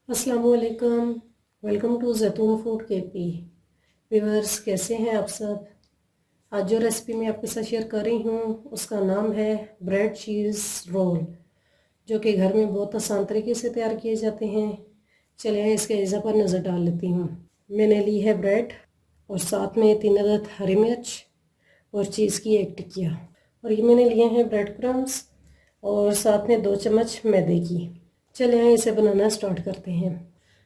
अस्सलामुअलैकुम। Welcome to जैतून food KP. Viewers, कैसे हैं आप सब। आज जो रेसिपी मैं आपके साथ शेयर कर रही हूँ उसका नाम है ब्रेड चीज़ रोल, जो कि घर में बहुत आसान तरीके से तैयार किए जाते हैं। चलिए इसके अज्जा पर नज़र डाल लेती हूँ। मैंने ली है ब्रेड और साथ में 3 अदद हरी मिर्च और चीज़ की 1 टिकिया, और ये मैंने लिए हैं ब्रेड क्रम्स और साथ में 2 चम्मच मैदे की। चलिए इसे बनाना स्टार्ट करते हैं।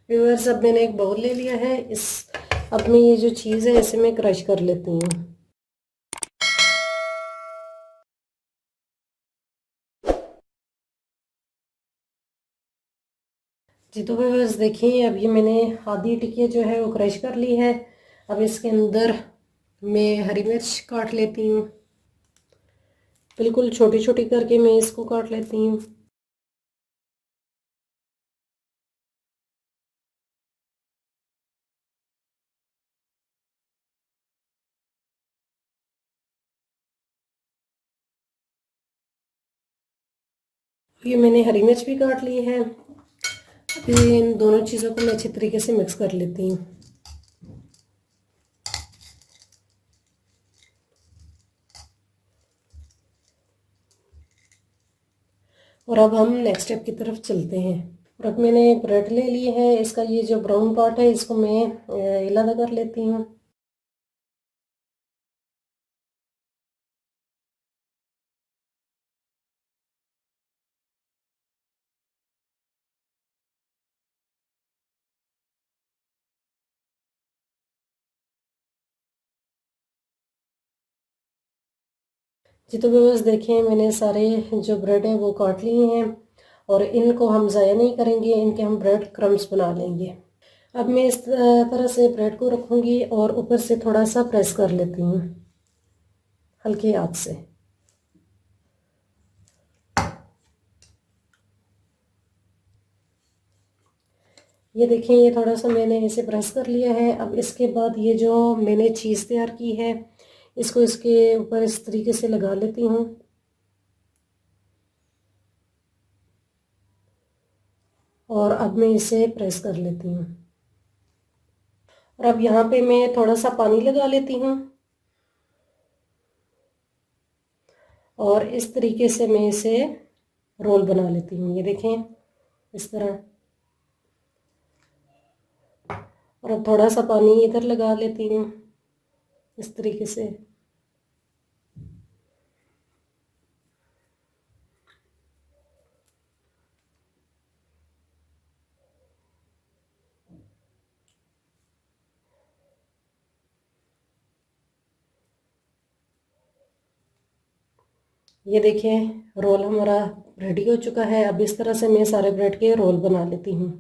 व्यूअर्स, अब मैंने एक बाउल ले लिया है। अब मैं ये जो चीज़ है इसे मैं क्रश कर लेती हूँ। जी तो व्यूअर्स देखिए, अब ये मैंने आधी टिकिया जो है वो क्रश कर ली है। अब इसके अंदर मैं हरी मिर्च काट लेती हूँ। बिल्कुल छोटी छोटी करके मैं इसको काट लेती हूँ। ये मैंने हरी मिर्च भी काट ली है। अभी इन दोनों चीज़ों को मैं अच्छी तरीके से मिक्स कर लेती हूँ। और अब हम नेक्स्ट स्टेप की तरफ चलते हैं। और अब मैंने ब्रेड ले ली है। इसका ये जो ब्राउन पार्ट है इसको मैं अलग कर लेती हूँ। जी तो बस देखिए, मैंने सारे जो ब्रेड है वो काट लिए हैं और इनको हम ज़ाया नहीं करेंगे, इनके हम ब्रेड क्रम्स बना लेंगे। अब मैं इस तरह से ब्रेड को रखूँगी और ऊपर से थोड़ा सा प्रेस कर लेती हूँ हल्के हाथ से। ये देखिए, ये थोड़ा सा मैंने इसे प्रेस कर लिया है। अब इसके बाद ये जो मैंने चीज़ तैयार की है इसको इसके ऊपर इस तरीके से लगा लेती हूँ। और अब मैं इसे प्रेस कर लेती हूँ। और अब यहाँ पे मैं थोड़ा सा पानी लगा लेती हूँ और इस तरीके से मैं इसे रोल बना लेती हूँ। ये देखें, इस तरह। और अब थोड़ा सा पानी इधर लगा लेती हूँ इस तरीके से। ये देखिए, रोल हमारा रेडी हो चुका है। अब इस तरह से मैं सारे ब्रेड के रोल बना लेती हूँ।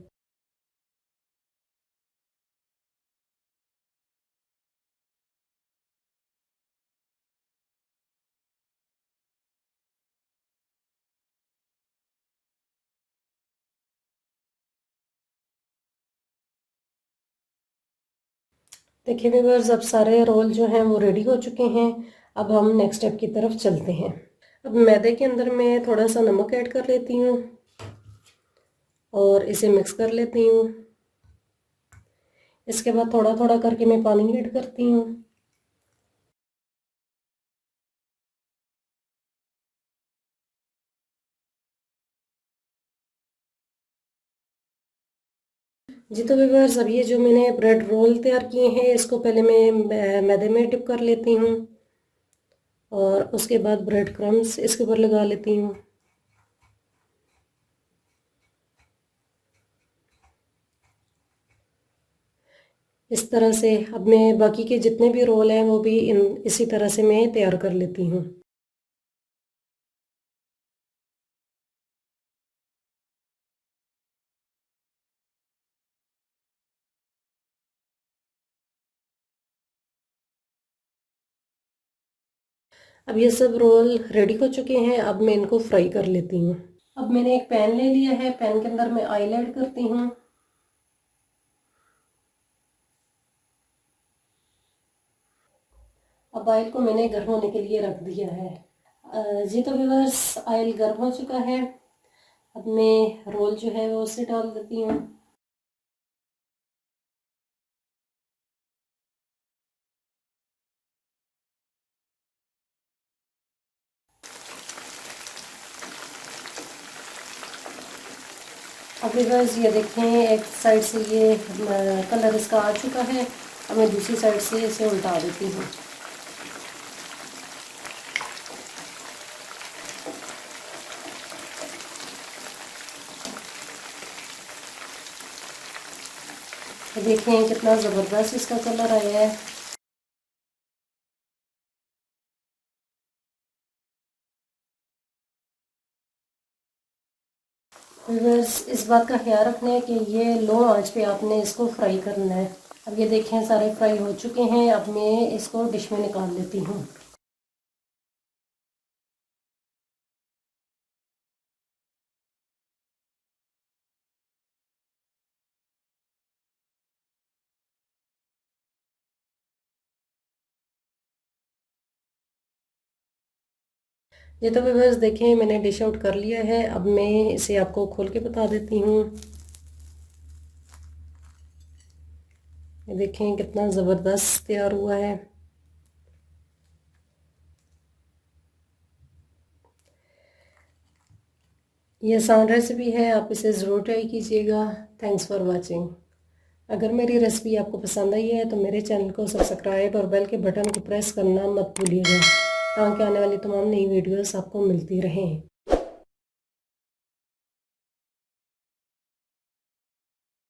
देखिए व्यूअर्स, अब सारे रोल जो हैं वो रेडी हो चुके हैं। अब हम नेक्स्ट स्टेप की तरफ चलते हैं। अब मैदे के अंदर मैं थोड़ा सा नमक ऐड कर लेती हूँ और इसे मिक्स कर लेती हूँ। इसके बाद थोड़ा थोड़ा करके मैं पानी ऐड करती हूँ। जी तो व्यूअर्स, अब ये जो मैंने ब्रेड रोल तैयार किए हैं इसको पहले मैं मैदे में डिप कर लेती हूँ और उसके बाद ब्रेड क्रम्स इसके ऊपर लगा लेती हूँ। इस तरह से अब मैं बाकी के जितने भी रोल हैं वो भी इसी तरह से मैं तैयार कर लेती हूँ। अब ये सब रोल रेडी हो चुके हैं। अब मैं इनको फ्राई कर लेती हूँ। अब मैंने एक पैन ले लिया है। पैन के अंदर मैं ऑयल ऐड करती हूँ। अब ऑयल को मैंने गर्म होने के लिए रख दिया है। जी तो व्यूअर्स, ऑयल गर्म हो चुका है। अब मैं रोल जो है वो उसे डाल देती हूँ। अब व्यूअर्स ये देखें, एक साइड से ये कलर इसका आ चुका है। अब मैं दूसरी साइड से इसे उल्टा देती हूँ। देखें कितना ज़बरदस्त इसका कलर आया है। व्यूअर्स इस बात का ख्याल रखना है कि ये लो आंच पे आपने इसको फ्राई करना है। अब ये देखें सारे फ्राई हो चुके हैं। अब मैं इसको डिश में निकाल लेती हूँ। ये तो व्यूअर्स देखें मैंने डिश आउट कर लिया है। अब मैं इसे आपको खोल के बता देती हूँ। ये देखें कितना ज़बरदस्त तैयार हुआ है। ये आसान रेसिपी है, आप इसे ज़रूर ट्राई कीजिएगा। Thanks for watching. अगर मेरी रेसिपी आपको पसंद आई है तो मेरे चैनल को सब्सक्राइब और बेल के बटन को प्रेस करना मत भूलिएगा, ताकि आने वाली तमाम नई वीडियोस आपको मिलती रहें।